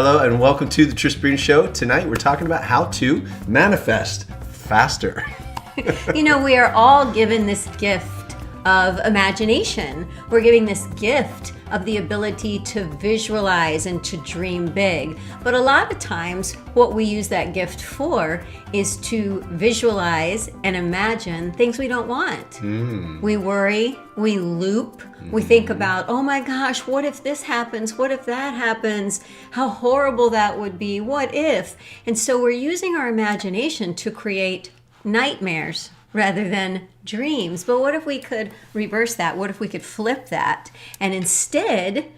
Hello and welcome to the Tristan Show. Tonight we're talking about how to manifest faster. You know, we are all given this gift of imagination. We're giving this gift of the ability to visualize and to dream big. But a lot of times, what we use that gift for is to visualize and imagine things we don't want. We worry, we loop, we think about, oh my gosh, what if this happens? What if that happens? How horrible that would be. What if? And so we're using our imagination to create nightmares rather than dreams. But what if we could reverse that? What if we could flip that and instead,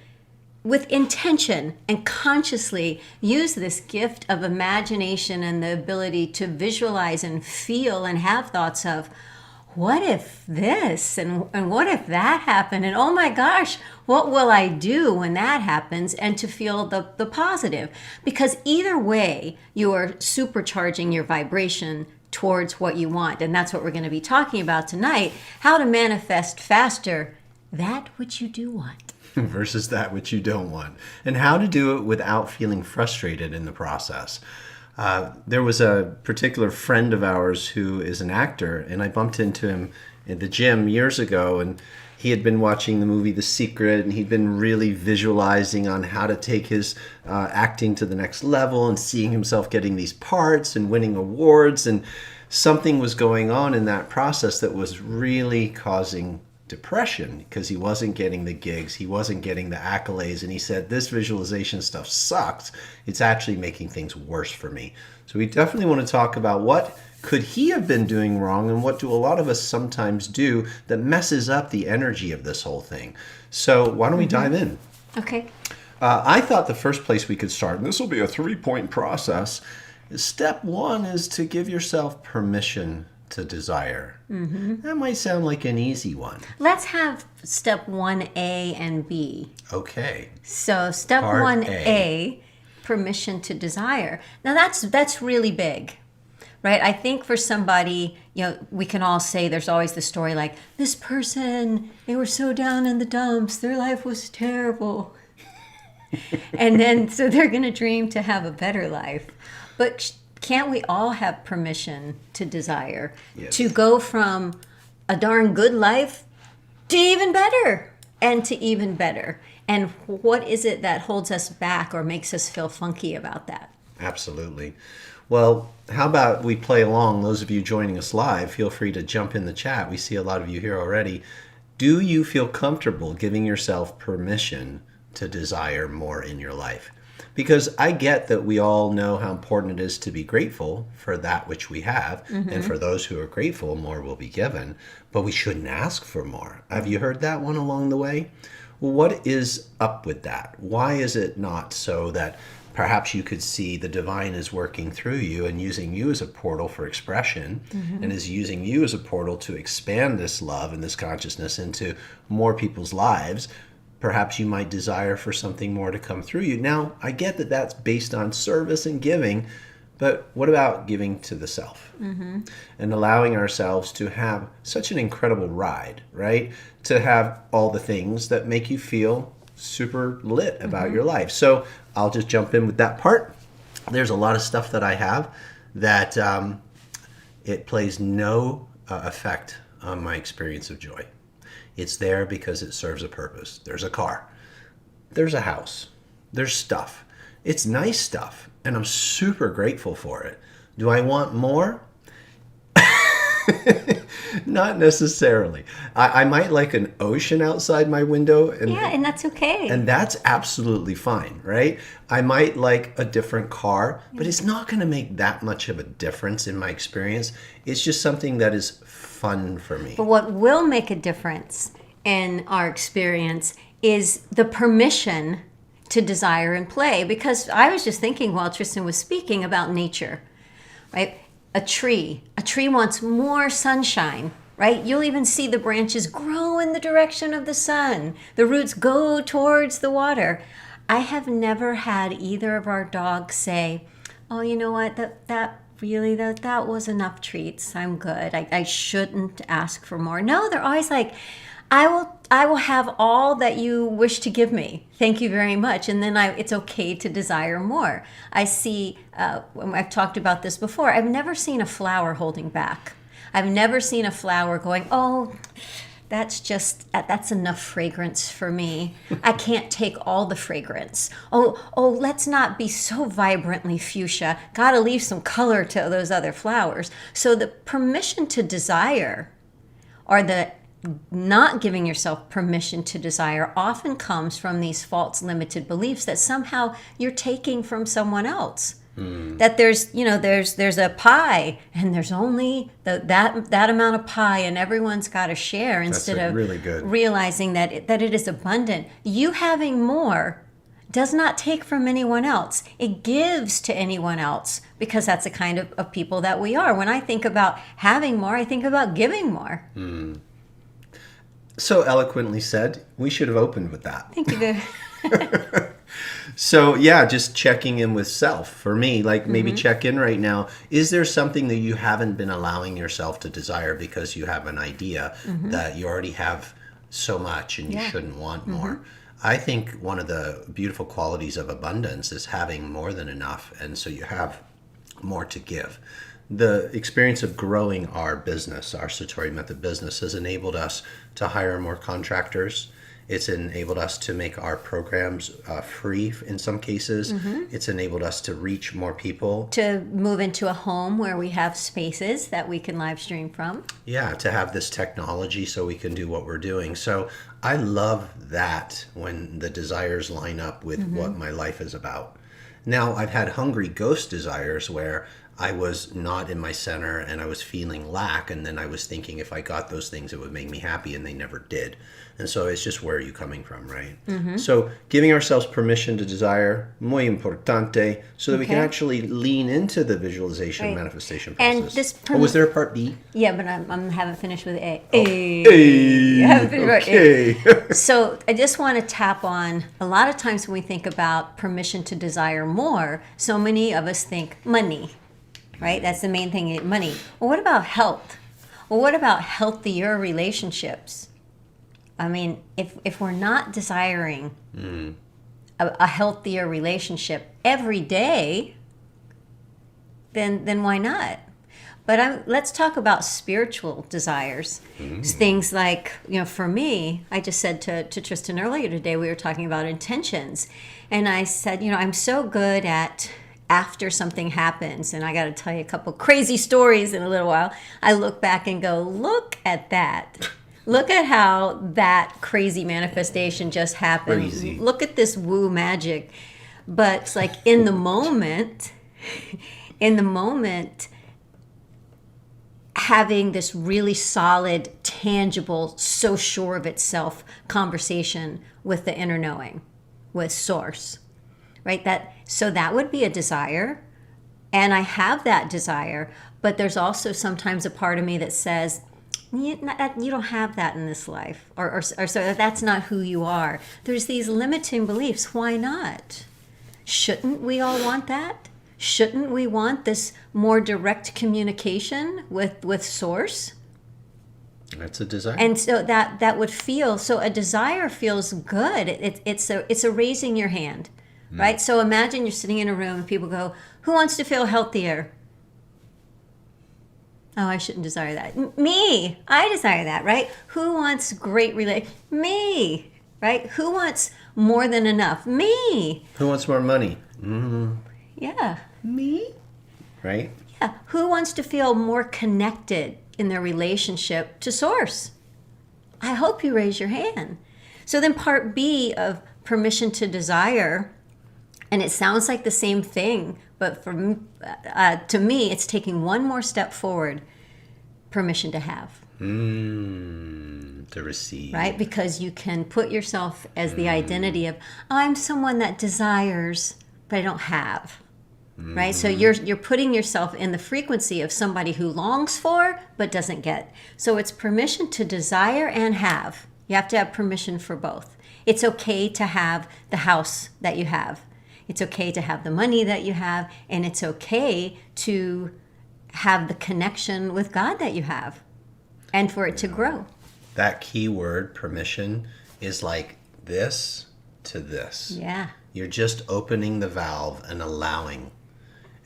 with intention and consciously, use this gift of imagination and the ability to visualize and feel and have thoughts of, what if this and what if that happened? And oh my gosh, what will I do when that happens? And to feel the positive. Because either way, you are supercharging your vibration towards what you want. And that's what we're going to be talking about tonight. How to manifest faster that which you do want. Versus that which you don't want. And how to do it without feeling frustrated in the process. There was a particular friend of ours who is an actor, and I bumped into him in the gym years ago, and he had been watching the movie The Secret, and he'd been really visualizing on how to take his acting to the next level and seeing himself getting these parts and winning awards. And something was going on in that process that was really causing depression because he wasn't getting the gigs, he wasn't getting the accolades, and he said, this visualization stuff sucks. It's actually making things worse for me. So we definitely want to talk about what could he have been doing wrong and what do a lot of us sometimes do that messes up the energy of this whole thing. So why don't we dive in? Okay. I thought the first place we could start, and this will be a 3-point process, step one is to give yourself permission to desire. That might sound like an easy one. Let's have step 1A and B. Okay. So step Part 1A, permission to desire. Now that's really big. Right? I think for somebody, you know, we can all say there's always the story like, this person, they were so down in the dumps, their life was terrible. And then, so they're going to dream to have a better life. But can't we all have permission to desire? Yes. To go from a darn good life to even better and to even better? And what is it that holds us back or makes us feel funky about that? Absolutely. Well, how about we play along? Those of you joining us live, feel free to jump in the chat. We see a lot of you here already. Do you feel comfortable giving yourself permission to desire more in your life? Because I get that we all know how important it is to be grateful for that which we have. And for those who are grateful, more will be given. But we shouldn't ask for more. Have you heard that one along the way? Well, what is up with that? Why is it not so that perhaps you could see the divine is working through you and using you as a portal for expression and is using you as a portal to expand this love and this consciousness into more people's lives? Perhaps you might desire for something more to come through you. Now, I get that that's based on service and giving, but what about giving to the self and allowing ourselves to have such an incredible ride, right? To have all the things that make you feel super lit about your life. So I'll just jump in with that part. There's a lot of stuff that I have that it plays no effect on my experience of joy. It's there because it serves a purpose. There's a car. There's a house. There's stuff. It's nice stuff, and I'm super grateful for it. Do I want more? Not necessarily. I might like an ocean outside my window. And that's okay. And that's absolutely fine, right? I might like a different car, but it's not going to make that much of a difference in my experience. It's just something that is fun for me. But what will make a difference in our experience is the permission to desire and play. Because I was just thinking while Tristan was speaking about nature, right? A tree wants more sunshine, right? You'll even see the branches grow in the direction of the sun. The roots go towards the water. I have never had either of our dogs say, oh, you know what, that was enough treats. I'm good. I shouldn't ask for more. No, they're always like, I will have all that you wish to give me. Thank you very much. And then it's okay to desire more. I see, I've talked about this before, I've never seen a flower holding back. I've never seen a flower going, oh, that's enough fragrance for me. I can't take all the fragrance. Oh, let's not be so vibrantly fuchsia. Gotta leave some color to those other flowers. So the permission to desire, or the not giving yourself permission to desire, often comes from these false limited beliefs that somehow you're taking from someone else. That there's a pie and there's only that amount of pie and everyone's got to share, instead of really good. realizing that it is abundant. You having more does not take from anyone else. It gives to anyone else, because that's the kind of people that we are. When I think about having more, I think about giving more. So eloquently said. We should have opened with that. Thank you very So yeah, just checking in with self. For me, like maybe check in right now. Is there something that you haven't been allowing yourself to desire because you have an idea that you already have so much and you shouldn't want more? I think one of the beautiful qualities of abundance is having more than enough, and so you have more to give. The experience of growing our business, our Satori Method business, has enabled us to hire more contractors. It's enabled us to make our programs free in some cases. It's enabled us to reach more people. to move into a home where we have spaces that we can live stream from. Yeah, to have this technology so we can do what we're doing. So I love that when the desires line up with what my life is about. Now, I've had hungry ghost desires where I was not in my center and I was feeling lack, and then I was thinking if I got those things it would make me happy, and they never did. And so it's just, where are you coming from, right? So giving ourselves permission to desire, muy importante, so that we can actually lean into the visualization and manifestation process. And this was there a part B? Yeah, but I haven't finished with A. Hey, I haven't finished with A. okay. So I just want to tap on, a lot of times when we think about permission to desire more, so many of us think money, right? That's the main thing, money. Well, what about health? Well, what about healthier relationships? I mean, if we're not desiring a healthier relationship every day, then why not? But let's talk about spiritual desires. Things like, for me, I just said to Tristan earlier today, we were talking about intentions. And I said, I'm so good at, after something happens, and I got to tell you a couple crazy stories in a little while, I look back and go, look at that. Look at how that crazy manifestation just happened. Crazy. Look at this woo magic. But it's like in the moment, having this really solid, tangible, so sure of itself conversation with the inner knowing, with Source, right? So that would be a desire. And I have that desire, but there's also sometimes a part of me that says, you don't have that in this life, or so that's not who you are. There's these limiting beliefs. Why not? Shouldn't we all want that? Shouldn't we want this more direct communication with Source? That's a desire. And so that would feel, so a desire feels good. It's a raising your hand, right? So imagine you're sitting in a room and people go, who wants to feel healthier? Oh, I shouldn't desire that. Me, I desire that, right? Who wants great Me, right? Who wants more than enough? Me. Who wants more money? Yeah. Me. Right? Yeah. Who wants to feel more connected in their relationship to Source? I hope you raise your hand. So then part B of permission to desire, and it sounds like the same thing, but to me, it's taking one more step forward. Permission to have. To receive. Right? Because you can put yourself as the identity of, I'm someone that desires, but I don't have. Right? So you're putting yourself in the frequency of somebody who longs for, but doesn't get. So it's permission to desire and have. You have to have permission for both. It's okay to have the house that you have. It's okay to have the money that you have, and it's okay to have the connection with God that you have, and for it to grow. That key word, permission, is like this to this. Yeah. You're just opening the valve and allowing.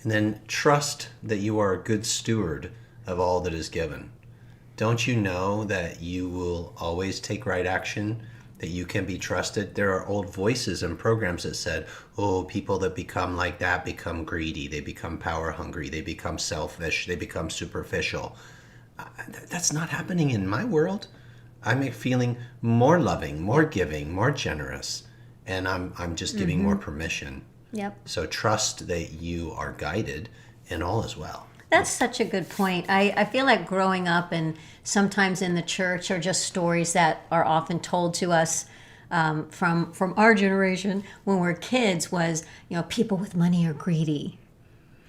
And then trust that you are a good steward of all that is given. Don't you know that you will always take right action, that you can be trusted? There are old voices and programs that said, oh, people that become like that become greedy, they become power hungry, they become selfish, they become superficial. That's not happening in my world. I'm feeling more loving, more giving, more generous, and I'm just giving more permission. Yep. So trust that you are guided and all is well. That's such a good point. I feel like growing up and sometimes in the church are just stories that are often told to us from our generation when we're kids was, people with money are greedy,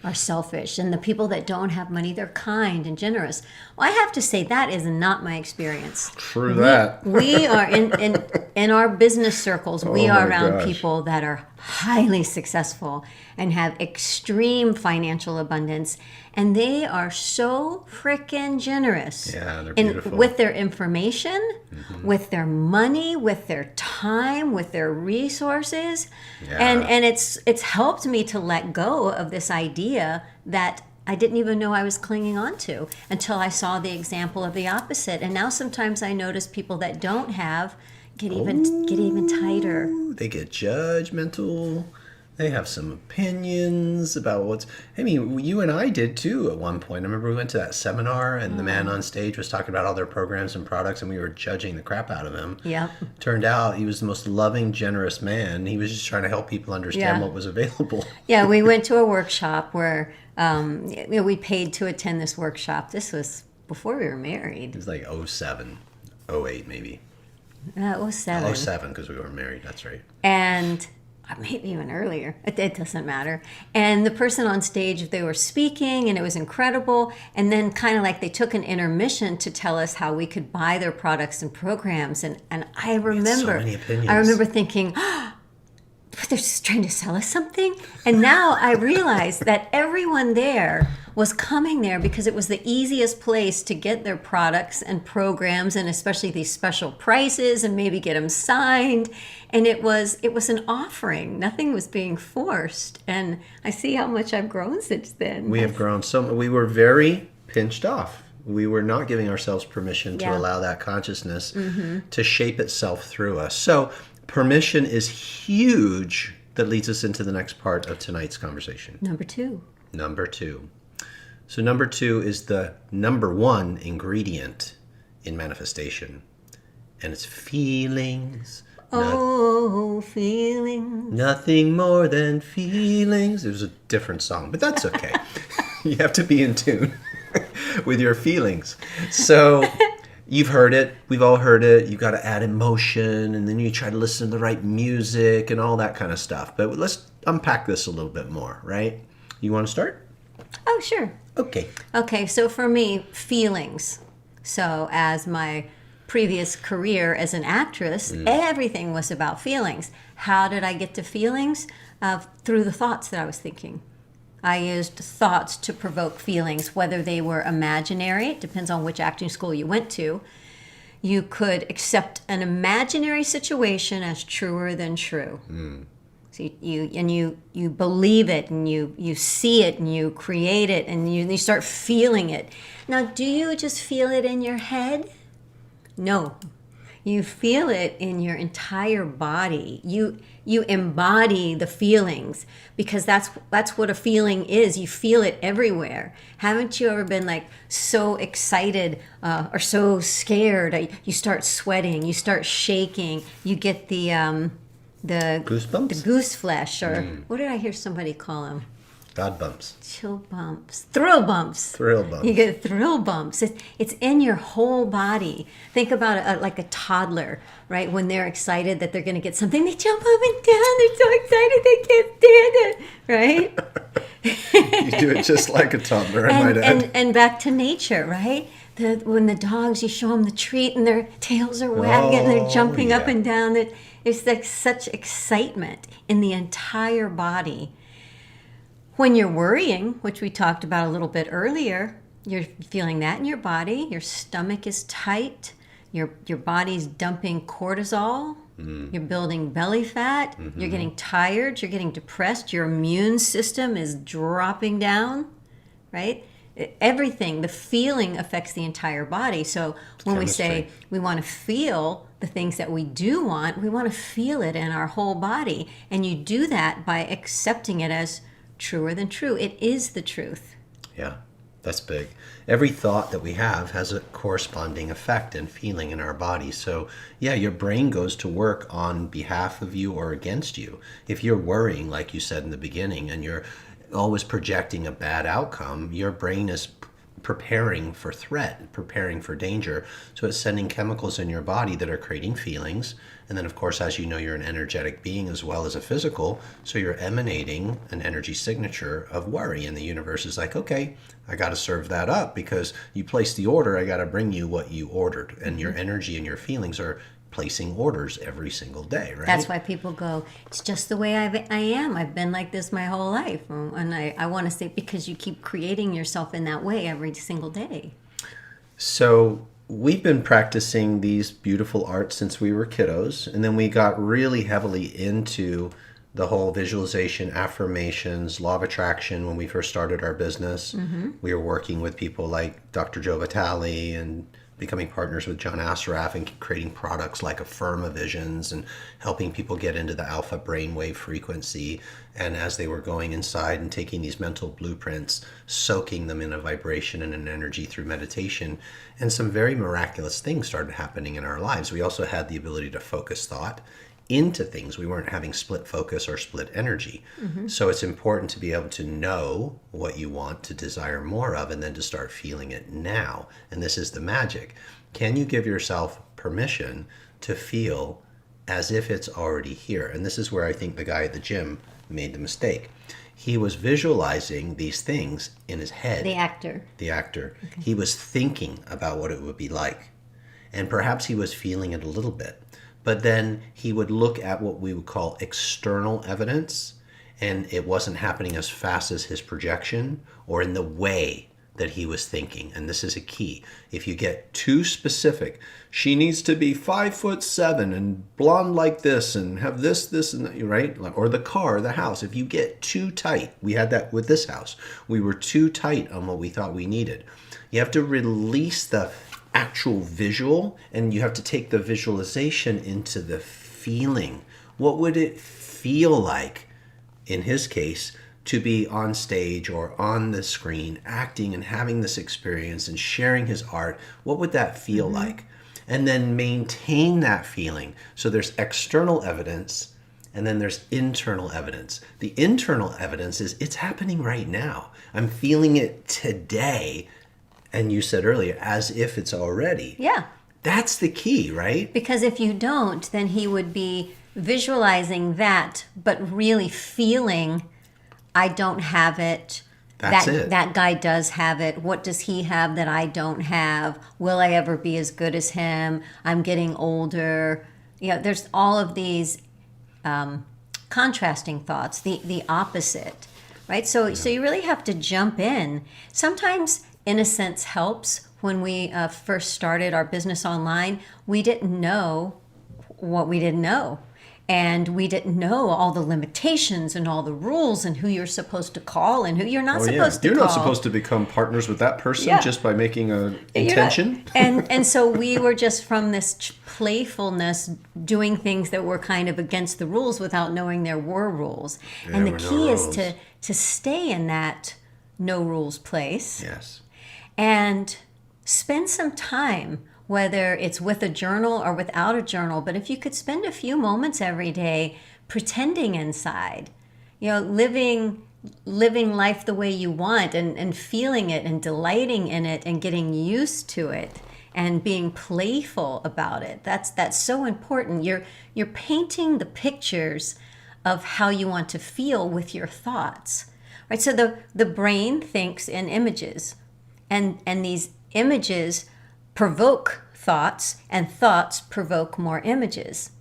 are selfish, and the people that don't have money, they're kind and generous. Well, I have to say that is not my experience. True that. We are in our business circles, we are my around gosh. people that are highly successful and have extreme financial abundance, and they are so freaking generous. Yeah, they're beautiful. With their information, with their money, with their time, with their resources. Yeah. And it's helped me to let go of this idea that I didn't even know I was clinging on to until I saw the example of the opposite. And now sometimes I notice people that don't have get even tighter. They get judgmental. They have some opinions about you and I did too at one point. I remember we went to that seminar and the man on stage was talking about all their programs and products and we were judging the crap out of him. Yep. Turned out he was the most loving, generous man. He was just trying to help people understand what was available. Yeah, we went to a workshop where we paid to attend this workshop. This was before we were married. It was like 07, 08 maybe. It was 7. 07 because we were married, that's right. And maybe even earlier. It doesn't matter. And the person on stage, they were speaking and it was incredible. And then kind of like they took an intermission to tell us how we could buy their products and programs. And I remember, many opinions. I remember thinking, they're just trying to sell us something. And now I realize that everyone there was coming there because it was the easiest place to get their products and programs, and especially these special prices, and maybe get them signed. And it was an offering. Nothing was being forced. And I see how much I've grown since then. We have grown we were very pinched off. We were not giving ourselves permission to Yeah. allow that consciousness to shape itself through us. So permission is huge. That leads us into the next part of tonight's conversation. Number 2. Number 2. So number 2 is the number 1 ingredient in manifestation. And it's feelings. Oh, feelings. Nothing more than feelings. It was a different song, but that's okay. You have to be in tune with your feelings. So you've heard it. We've all heard it. You've got to add emotion, and then you try to listen to the right music and all that kind of stuff. But let's unpack this a little bit more, right? You want to start? Oh, sure. Okay. Okay, so for me, feelings. So as my previous career as an actress, everything was about feelings. How did I get to feelings? Through the thoughts that I was thinking. I used thoughts to provoke feelings, whether they were imaginary. It depends on which acting school you went to. You could accept an imaginary situation as truer than true. So you believe it, and you see it, and you create it, and you start feeling it. Now, do you just feel it in your head? No. You feel it in your entire body. You embody the feelings, because that's what a feeling is. You feel it everywhere. Haven't you ever been like so excited or so scared? You start sweating, you start shaking, you get the Goosebumps? the goose flesh, or what did I hear somebody call them? God bumps. Chill bumps, thrill bumps. Thrill bumps. You get thrill bumps. It's in your whole body. Think about like a toddler, right? When they're excited that they're going to get something, they jump up and down. They're so excited they can't stand it, right? You do it just like a toddler, I might add. and back to nature, right? When the dogs, you show them the treat and their tails are wagging and they're jumping up yeah. and down. It's like such excitement in the entire body. When you're worrying, which we talked about a little bit earlier, you're feeling that in your body. Your stomach is tight. your body's dumping cortisol, you're building belly fat, you're getting tired, you're getting depressed, your immune system is dropping down, right? Everything, the feeling affects the entire body. So when we say we want to feel the things that we do want, we want to feel it in our whole body. And you do that by accepting it as truer than true. It is the truth. Yeah, that's big. Every thought that we have has a corresponding effect and feeling in our body. So, yeah, your brain goes to work on behalf of you or against you. If you're worrying, like you said in the beginning, and you're always projecting a bad outcome, your brain is preparing for threat, preparing for danger. So it's sending chemicals in your body that are creating feelings. And then, of course, as you know, you're an energetic being as well as a physical. So you're emanating an energy signature of worry. And the universe is like, okay, I got to serve that up because you placed the order. I got to bring you what you ordered. And your energy and your feelings are placing orders every single day, right? That's why people go, it's just the way I am. I've been like this my whole life. And I want to say, because you keep creating yourself in that way every single day. So we've been practicing these beautiful arts since we were kiddos. And then we got really heavily into the whole visualization, affirmations, law of attraction when we first started our business. We were working with people like Dr. Joe Vitale and becoming partners with John Assaraf and creating products like Affirma Visions and helping people get into the alpha brainwave frequency. And as they were going inside and taking these mental blueprints, soaking them in a vibration and an energy through meditation, and some very miraculous things started happening in our lives. We also had the ability to focus thought into things. We weren't having split focus or split energy. So it's important to be able to know what you want to desire more of and then to start feeling it now. And this is the magic. Can you give yourself permission to feel as if it's already here? And this is where I think the guy at the gym made the mistake. He was visualizing these things in his head. The actor. Okay. He was thinking about what it would be like. And perhaps he was feeling it a little bit. But then he would look at what we would call external evidence, and it wasn't happening as fast as his projection or in the way that he was thinking. And this is a key. If you get too specific, she needs to be 5'7" and blonde like this and have this, and that, right? Or the car, the house. If you get too tight, we had that with this house. We were too tight on what we thought we needed. You have to release the actual visual, and you have to take the visualization into the feeling. What would it feel like, in his case, to be on stage or on the screen, acting and having this experience and sharing his art? What would that feel like? And then maintain that feeling. So there's external evidence, and then there's internal evidence. The internal evidence is it's happening right now. I'm feeling it today. And you said earlier, as if it's already. Yeah. That's the key, right? Because if you don't, then he would be visualizing that, but really feeling, I don't have it. That's it. That guy does have it. What does he have that I don't have? Will I ever be as good as him? I'm getting older. You know, there's all of these contrasting thoughts, the opposite, right? So you really have to jump in. Sometimes innocence helps. When we first started our business online, we didn't know what we didn't know. And we didn't know all the limitations and all the rules and who you're supposed to call and who you're not supposed to call. You're not supposed to become partners with that person just by making an intention. And so we were just from this playfulness doing things that were kind of against the rules without knowing there were rules. And the key is to stay in that no rules place. Yes. And spend some time, whether it's with a journal or without a journal, but if you could spend a few moments every day pretending inside, you know, living life the way you want and feeling it and delighting in it and getting used to it and being playful about it. That's so important. You're painting the pictures of how you want to feel with your thoughts. Right? So the brain thinks in images, and these images provoke thoughts, and thoughts provoke more images.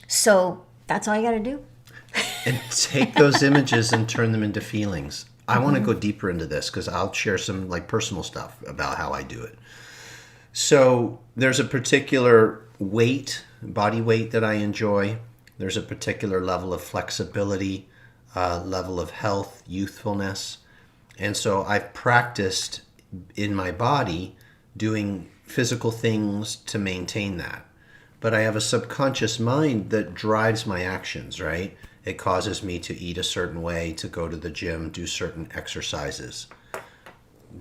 So that's all you got to do. And take those images and turn them into feelings. I want to go deeper into this because I'll share some like personal stuff about how I do it. So there's a particular weight, body weight that I enjoy. There's a particular level of flexibility, level of health, youthfulness. And so I've practiced in my body doing physical things to maintain that. But I have a subconscious mind that drives my actions, right? It causes me to eat a certain way, to go to the gym, do certain exercises.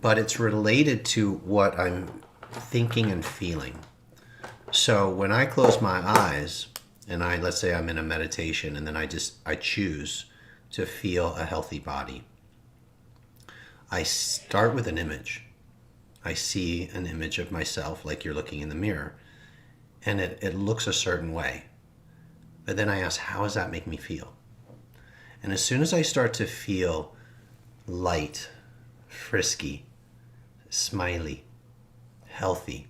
But it's related to what I'm thinking and feeling. So when I close my eyes and let's say I'm in a meditation and then I choose to feel a healthy body, I start with an image. I see an image of myself like you're looking in the mirror, and it looks a certain way. But then I ask, how does that make me feel? And as soon as I start to feel light, frisky, smiley, healthy,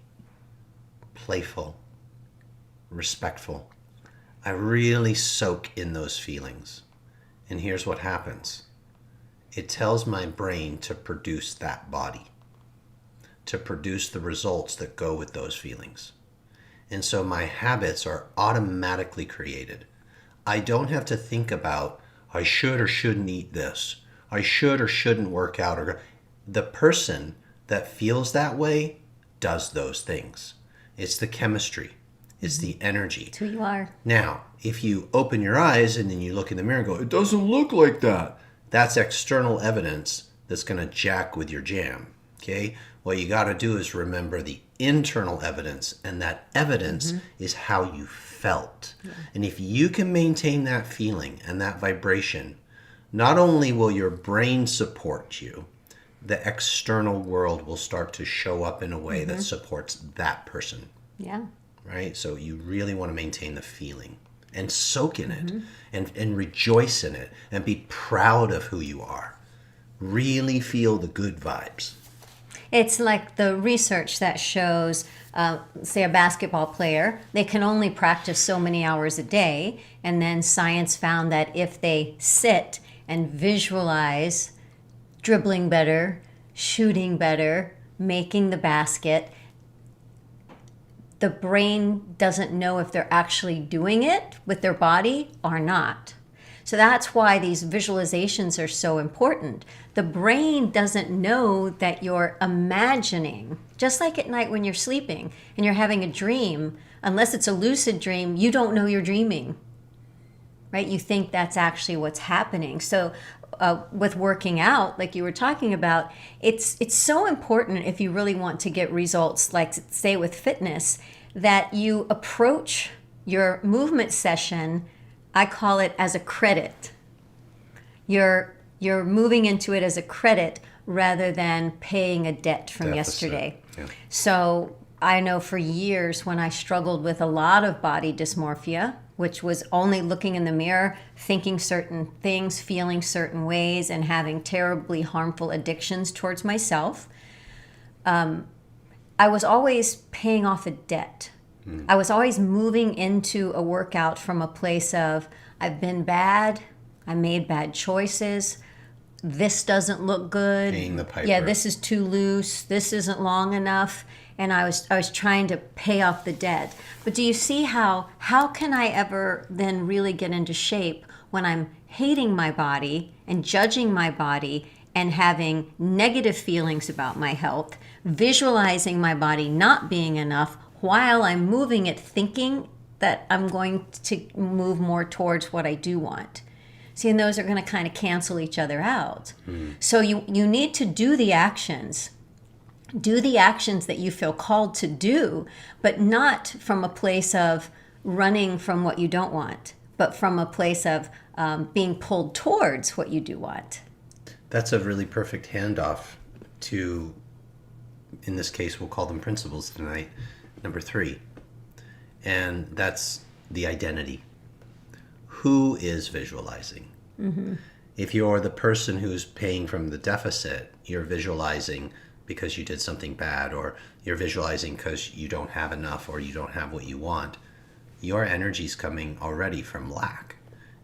playful, respectful, I really soak in those feelings. And here's what happens. It tells my brain to produce that body, to produce the results that go with those feelings. And so my habits are automatically created. I don't have to think about, I should or shouldn't eat this. I should or shouldn't work out. Or the person that feels that way does those things. It's the chemistry. It's the energy. It's who you are. Now, if you open your eyes and then you look in the mirror and go, it doesn't look like that, that's external evidence that's going to jack with your jam. Okay? What you got to do is remember the internal evidence, and that evidence is how you felt. Yeah. And if you can maintain that feeling and that vibration, not only will your brain support you, the external world will start to show up in a way that supports that person. Yeah. Right? So you really want to maintain the feeling and soak in it and rejoice in it and be proud of who you are. Really feel the good vibes. It's like the research that shows, say, a basketball player, they can only practice so many hours a day. And then science found that if they sit and visualize dribbling better, shooting better, making the basket, the brain doesn't know if they're actually doing it with their body or not. So that's why these visualizations are so important. The brain doesn't know that you're imagining. Just like at night when you're sleeping and you're having a dream, unless it's a lucid dream, you don't know you're dreaming, right? You think that's actually what's happening. So with working out, like you were talking about, it's so important if you really want to get results, like say with fitness, that you approach your movement session, I call it as a credit. You're moving into it as a credit rather than paying a debt from yesterday. Yeah. So I know for years when I struggled with a lot of body dysmorphia, which was only looking in the mirror, thinking certain things, feeling certain ways, and having terribly harmful addictions towards myself, I was always paying off a debt. I was always moving into a workout from a place of, I've been bad, I made bad choices, this doesn't look good. Paying the piper. Yeah, this is too loose, this isn't long enough. And I was trying to pay off the debt. But do you see how can I ever then really get into shape when I'm hating my body and judging my body and having negative feelings about my health, visualizing my body not being enough while I'm moving it, thinking that I'm going to move more towards what I do want. See, and those are going to kind of cancel each other out. So you need to do the actions. Do the actions that you feel called to do, but not from a place of running from what you don't want, but from a place of being pulled towards what you do want. That's a really perfect handoff to, in this case, we'll call them principles tonight, number 3. And that's the identity. Who is visualizing? If you're the person who's paying from the deficit, you're visualizing because you did something bad, or you're visualizing because you don't have enough or you don't have what you want. Your energy's coming already from lack.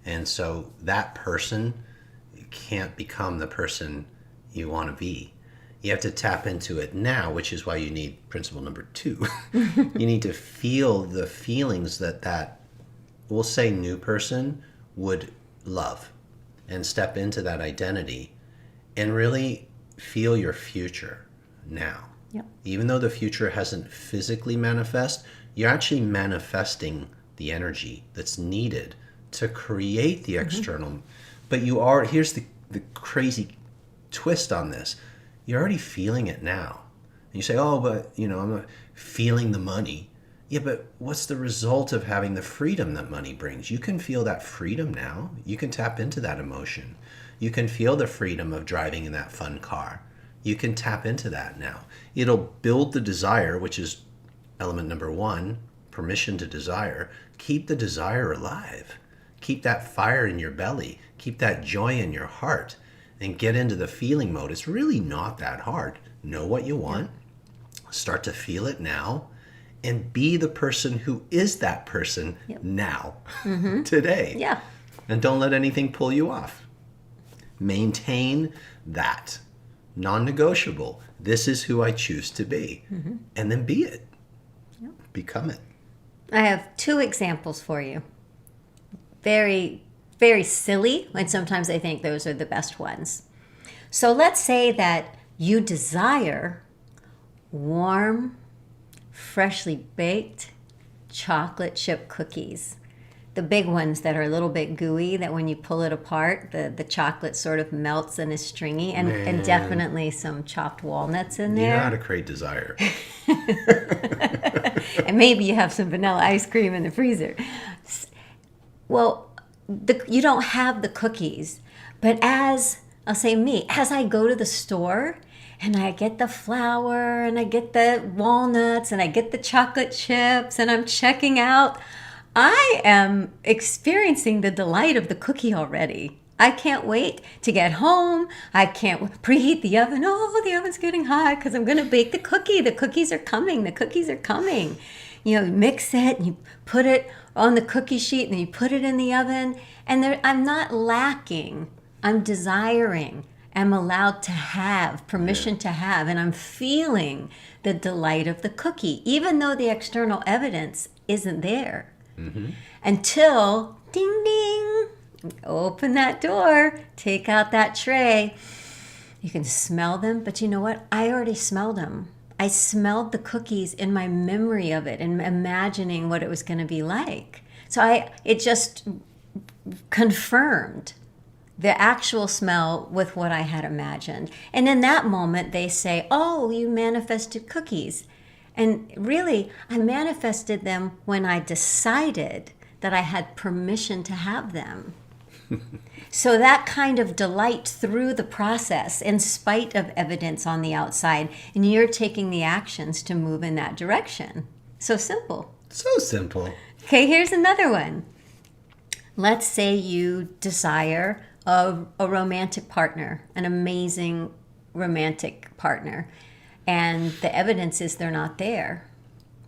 And so that person can't become the person you want to be. You have to tap into it now, which is why you need principle number 2. You need to feel the feelings that we'll say new person would love, and step into that identity and really feel your future now. Yep. Even though the future hasn't physically manifest, you're actually manifesting the energy that's needed to create the external. But you are, here's the crazy twist on this. You're already feeling it now. And you say, oh, but I'm not feeling the money. Yeah, but what's the result of having the freedom that money brings? You can feel that freedom now. You can tap into that emotion. You can feel the freedom of driving in that fun car. You can tap into that now. It'll build the desire, which is element number 1, permission to desire. Keep the desire alive. Keep that fire in your belly. Keep that joy in your heart. And get into the feeling mode. It's really not that hard. Know what you want. Start to feel it now. And be the person who is that person now, today. Yeah. And don't let anything pull you off. Maintain that. Non-negotiable. This is who I choose to be. And then be it. Yep. Become it. I have 2 examples for you. Very, very silly, and sometimes I think those are the best ones. So let's say that you desire warm, freshly baked chocolate chip cookies. The big ones that are a little bit gooey, that when you pull it apart, the chocolate sort of melts and is stringy, and definitely some chopped walnuts in You know there. how to create desire. And maybe you have some vanilla ice cream in the freezer. Well, you don't have the cookies, but as I go to the store and I get the flour and I get the walnuts and I get the chocolate chips and I'm checking out, I am experiencing the delight of the cookie already. I can't wait to get home. I can't preheat the oven. Oh, the oven's getting hot because I'm going to bake the cookie. The cookies are coming. The cookies are coming. You mix it and you put it on the cookie sheet and then you put it in the oven. And I'm not lacking. I'm desiring. I'm allowed to have, permission to have. And I'm feeling the delight of the cookie, even though the external evidence isn't there. Until, ding, ding, open that door, take out that tray. You can smell them, but you know what? I already smelled them. I smelled the cookies in my memory of it and imagining what it was going to be like. So it just confirmed the actual smell with what I had imagined. And in that moment, they say, oh, you manifested cookies. And really, I manifested them when I decided that I had permission to have them. So that kind of delight through the process, in spite of evidence on the outside, and you're taking the actions to move in that direction. So simple. So simple. Okay, here's another one. Let's say you desire a romantic partner, an amazing romantic partner, and the evidence is they're not there,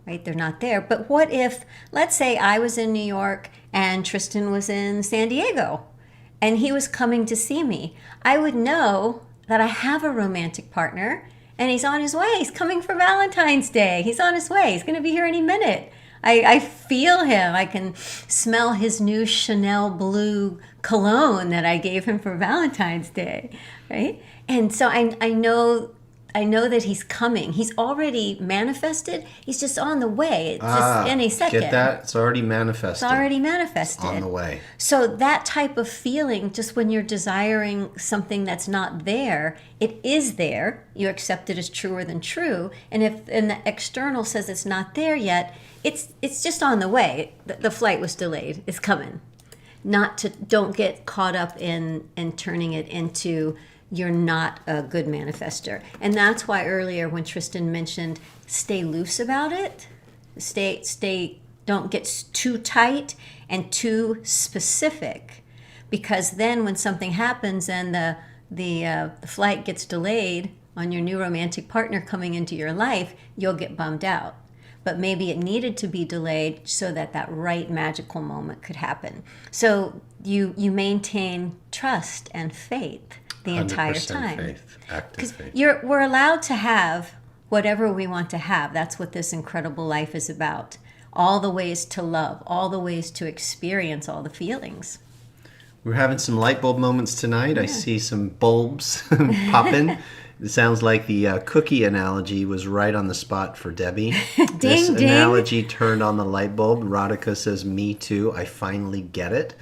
right? They're not there. But what if, let's say I was in New York and Tristan was in San Diego and he was coming to see me. I would know that I have a romantic partner and he's on his way. He's coming for Valentine's Day. He's on his way. He's going to be here any minute. I feel him. I can smell his new Chanel blue cologne that I gave him for Valentine's Day, right? And so I know that he's coming. He's already manifested. He's just on the way. It's just any second. Get that? It's already manifested. It's already manifested. On the way. So that type of feeling, just when you're desiring something that's not there, it is there. You accept it as truer than true. And if the external says it's not there yet, it's just on the way. The flight was delayed. It's coming. Don't get caught up in turning it into you're not a good manifester. And that's why earlier when Tristan mentioned stay loose about it, don't get too tight and too specific, because then when something happens and the flight gets delayed on your new romantic partner coming into your life, you'll get bummed out. But maybe it needed to be delayed so that right magical moment could happen. So you maintain trust and faith. the entire 100% time. faith, active faith. We're allowed to have whatever we want to have. That's what this incredible life is about. All the ways to love, all the ways to experience all the feelings. We're having some light bulb moments tonight. I see some bulbs popping. It sounds like the cookie analogy was right on the spot for Debbie. This ding. analogy turned on the light bulb. Radhika says, me too. I finally get it.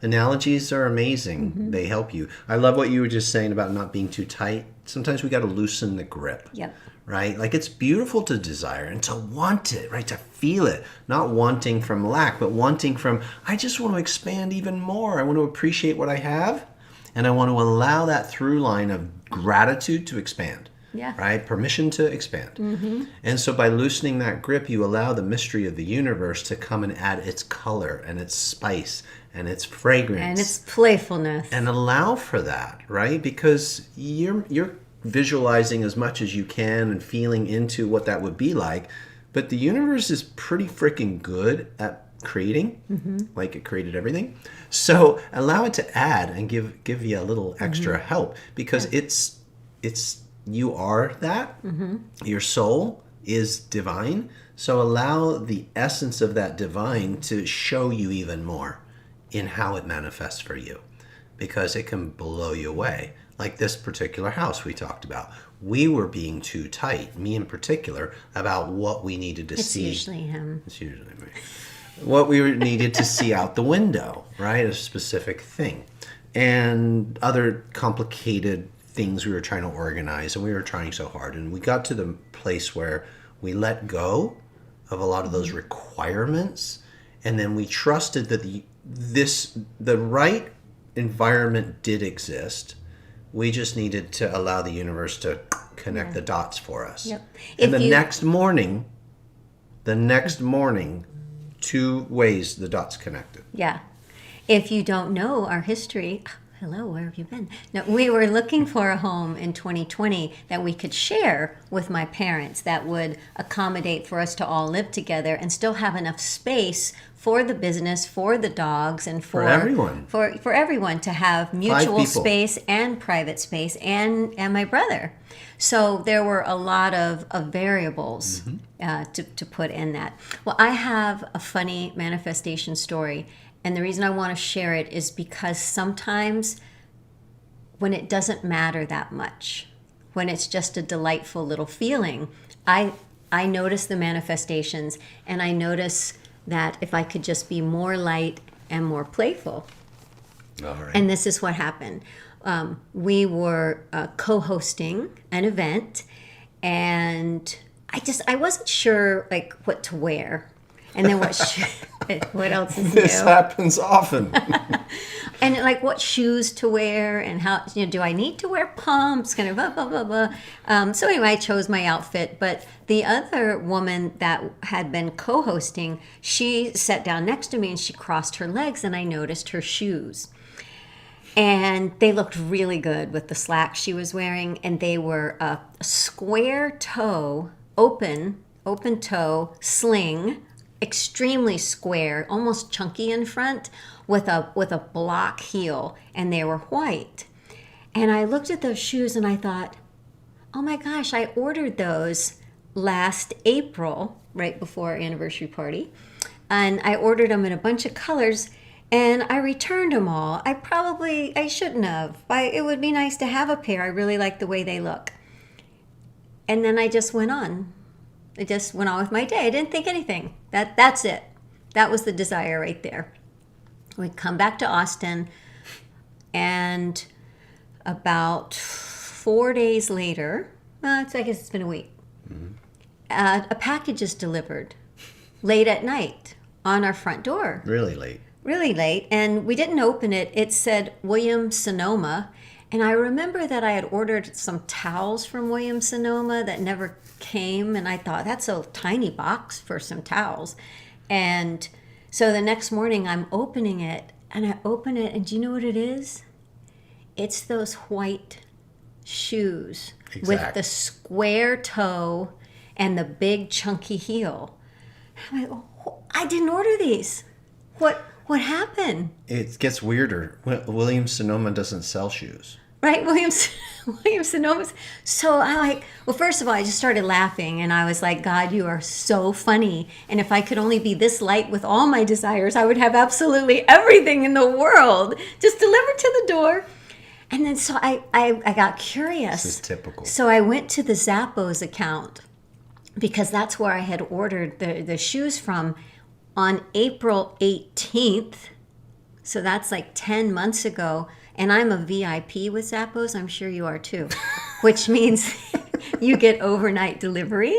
Analogies are amazing. They help you. I love what you were just saying about not being too tight. Sometimes we got to loosen the grip. Yep. Right? Like it's beautiful to desire and to want it, right? To feel it. Not wanting from lack, but wanting from, I just want to expand even more. I want to appreciate what I have. And I want to allow that through line of gratitude to expand. Yeah. Right? Permission to expand. And so by loosening that grip, you allow the mystery of the universe to come and add its color and its spice and its fragrance. And its playfulness. And allow for that, right? Because you're visualizing as much as you can and feeling into what that would be like. But the universe is pretty freaking good at creating, like it created everything. So allow it to add and give you a little extra help, because it's you are that. Your soul is divine. So allow the essence of that divine to show you even more in how it manifests for you, because it can blow you away. Like this particular house we talked about. We were being too tight, me in particular, about what we needed to see. It's usually him. It's usually me. What we needed to see out the window, right? A specific thing. And other complicated things we were trying to organize, and we were trying so hard. And we got to the place where we let go of a lot of those requirements, and then we trusted that the right environment did exist. We just needed to allow the universe to connect the dots for us. Yep. And the next morning, 2 ways the dots connected. Yeah. If you don't know our history, hello, where have you been? No, we were looking for a home in 2020 that we could share with my parents that would accommodate for us to all live together and still have enough space for the business, for the dogs, and for everyone. For everyone to have mutual space and private space, and my brother. So there were a lot of variables to put in that. Well, I have a funny manifestation story. And the reason I want to share it is because sometimes when it doesn't matter that much, when it's just a delightful little feeling, I notice the manifestations, and I notice that if I could just be more light and more playful. All right. And this is what happened. We were co-hosting an event, and I wasn't sure like what to wear. And then what else is new? This happens often. And like what shoes to wear, and how, do I need to wear pumps, kind of blah, blah, blah, blah. So anyway, I chose my outfit. But the other woman that had been co-hosting, she sat down next to me and she crossed her legs, and I noticed her shoes. And they looked really good with the slacks she was wearing. And they were a square toe, open toe sling, extremely square, almost chunky in front, with a block heel, and they were white. And I looked at those shoes and I thought, oh my gosh, I ordered those last April, right before our anniversary party. And I ordered them in a bunch of colors, and I returned them all. I shouldn't have. It would be nice to have a pair. I really like the way they look. And then I just went on. I just went on with my day. I didn't think anything. That's it. That was the desire right there. We come back to Austin, and about 4 days later, I guess it's been a week, a package is delivered late at night on our front door. Really late. Really late, and we didn't open it. It said Williams-Sonoma, and I remember that I had ordered some towels from Williams-Sonoma that never came, and I thought, that's a tiny box for some towels. And so the next morning I'm opening it, and I open it, and do you know what it is? It's those white shoes with the square toe and the big chunky heel. I'm like, oh, I didn't order these. What happened? It gets weirder. Williams-Sonoma doesn't sell shoes. right? Williams Sonoma's. So I like, well, first of all, I just started laughing and I was like, God, you are so funny. And if I could only be this light with all my desires, I would have absolutely everything in the world just delivered to the door. And then so I got curious. This is typical. So I went to the Zappos account because that's where I had ordered the shoes from on April 18th. So that's like 10 months ago. And I'm a VIP with Zappos. I'm sure you are too, which means you get overnight delivery.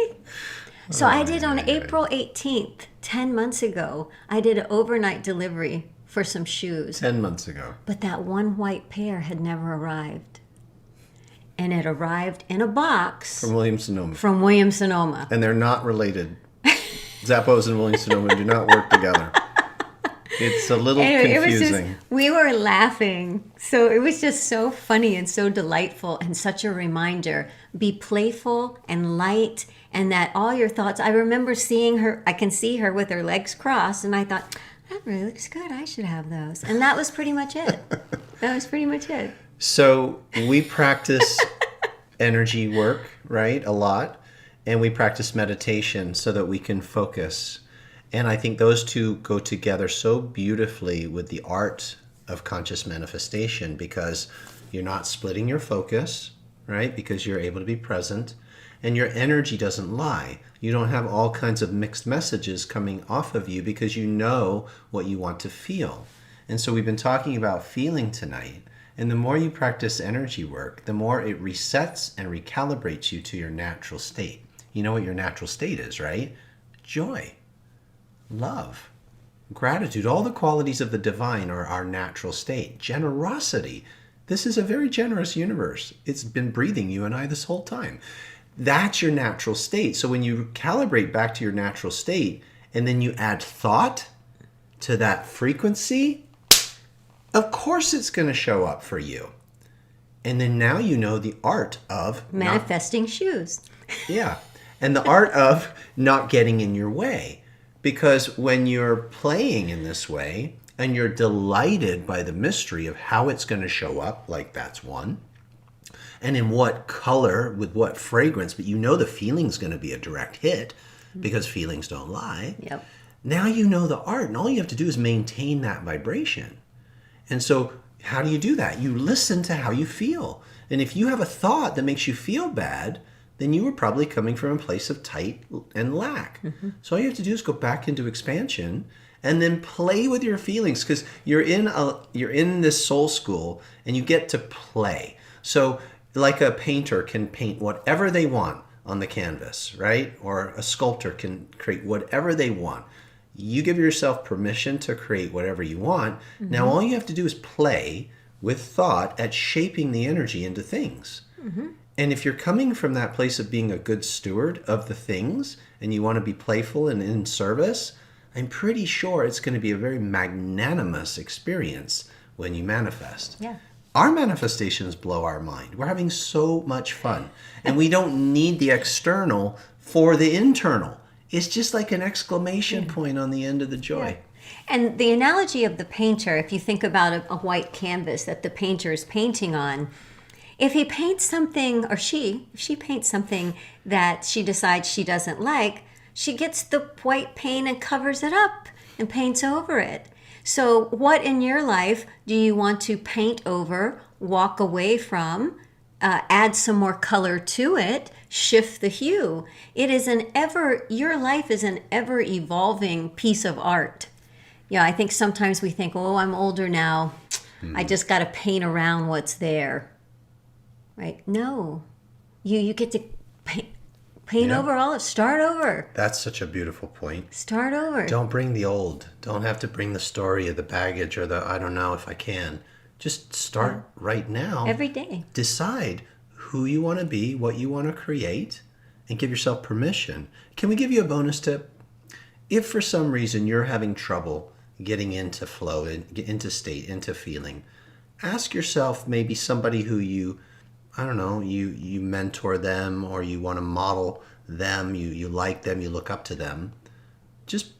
So I did on April 18th, 10 months ago, I did an overnight delivery for some shoes. 10 months ago. But that one white pair had never arrived. And it arrived in a box From Williams-Sonoma. from Williams-Sonoma. And they're not related. Zappos and Williams-Sonoma do not work together. It's a little Anyway, confusing. we were laughing. So it was just so funny and so delightful and such a reminder. Be playful and light, and that all your thoughts. I remember seeing her, I can see her with her legs crossed, and I thought, that really looks good. I should have those. And that was pretty much it. That was pretty much it. So we practice energy work, right? A lot. And we practice meditation so that we can focus. And I think those two go together so beautifully with the art of conscious manifestation, because you're not splitting your focus, right? Because you're able to be present, and your energy doesn't lie. You don't have all kinds of mixed messages coming off of you because you know what you want to feel. And so we've been talking about feeling tonight. And the more you practice energy work, the more it resets and recalibrates you to your natural state. You know what your natural state is, right? Joy, love, gratitude. All the qualities of the divine are our natural state. Generosity. This is a very generous universe. It's been breathing you and I this whole time. That's your natural state. So when you calibrate back to your natural state and then you add thought to that frequency, of course it's going to show up for you. And then now you know the art of Manifesting shoes. Yeah. And the art of not getting in your way. Because when you're playing in this way and you're delighted by the mystery of how it's going to show up, like that's one, and in what color, with what fragrance, but you know the feeling's going to be a direct hit because feelings don't lie. Yep. Now you know the art, and all you have to do is maintain that vibration. And so how do you do that? You listen to how you feel. And if you have a thought that makes you feel bad, then you were probably coming from a place of tight and lack. Mm-hmm. So all you have to do is go back into expansion and then play with your feelings, because you're in this soul school and you get to play. So like a painter can paint whatever they want on the canvas, right? Or a sculptor can create whatever they want. You give yourself permission to create whatever you want. Mm-hmm. Now all you have to do is play with thought at shaping the energy into things. Mm-hmm. And if you're coming from that place of being a good steward of the things and you want to be playful and in service, I'm pretty sure it's going to be a very magnanimous experience when you manifest. Yeah. Our manifestations blow our mind. We're having so much fun. And we don't need the external for the internal. It's just like an exclamation point on the end of the joy. Yeah. And the analogy of the painter, if you think about a white canvas that the painter is painting on, if he paints something, or if she paints something that she decides she doesn't like, she gets the white paint and covers it up and paints over it. So what in your life do you want to paint over, walk away from, add some more color to it, shift the hue? Your life is an ever evolving piece of art. Yeah, I think sometimes we think, oh, I'm older now. I just got to paint around what's there. Right? No, you get to paint over all. Start over. That's such a beautiful point. Start over. Don't bring the old. Don't have to bring the story or the baggage or the I don't know if I can. Just start right now. Every day. Decide who you want to be, what you want to create, and give yourself permission. Can we give you a bonus tip? If for some reason you're having trouble getting into flow, into state, into feeling, ask yourself maybe somebody who you mentor them, or you want to model them, you like them, you look up to them. Just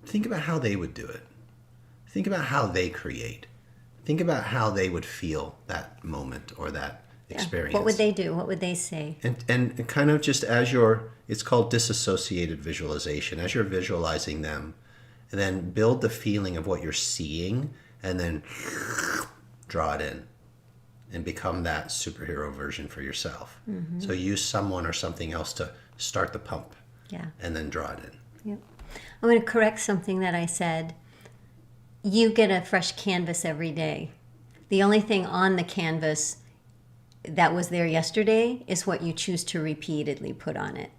think about how they would do it. Think about how they create. Think about how they would feel that moment or that experience. What would they do? What would they say? And kind of just it's called disassociated visualization. As you're visualizing them, and then build the feeling of what you're seeing, and then draw it in and become that superhero version for yourself. Mm-hmm. So use someone or something else to start the pump. Yeah. And then draw it in. Yep. I'm going to correct something that I said. You get a fresh canvas every day. The only thing on the canvas that was there yesterday is what you choose to repeatedly put on it.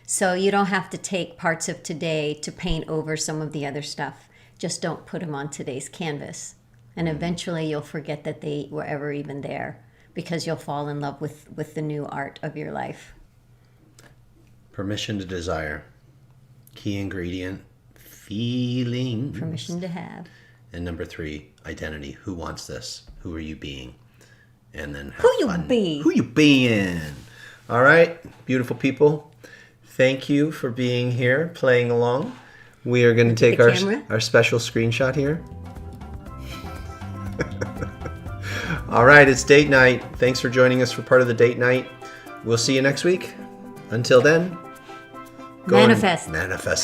So you don't have to take parts of today to paint over some of the other stuff. Just don't put them on today's canvas. And eventually you'll forget that they were ever even there, because you'll fall in love with the new art of your life. Permission to desire. Key ingredient, feeling. Permission to have. And number 3, identity. Who wants this? Who are you being? And then have Who you fun. be? Who you being? All right, beautiful people. Thank you for being here, playing along. We are going to take our special screenshot here. All right, it's date night. Thanks for joining us for part of the date night. We'll see you next week. Until then, Manifest. Manifest.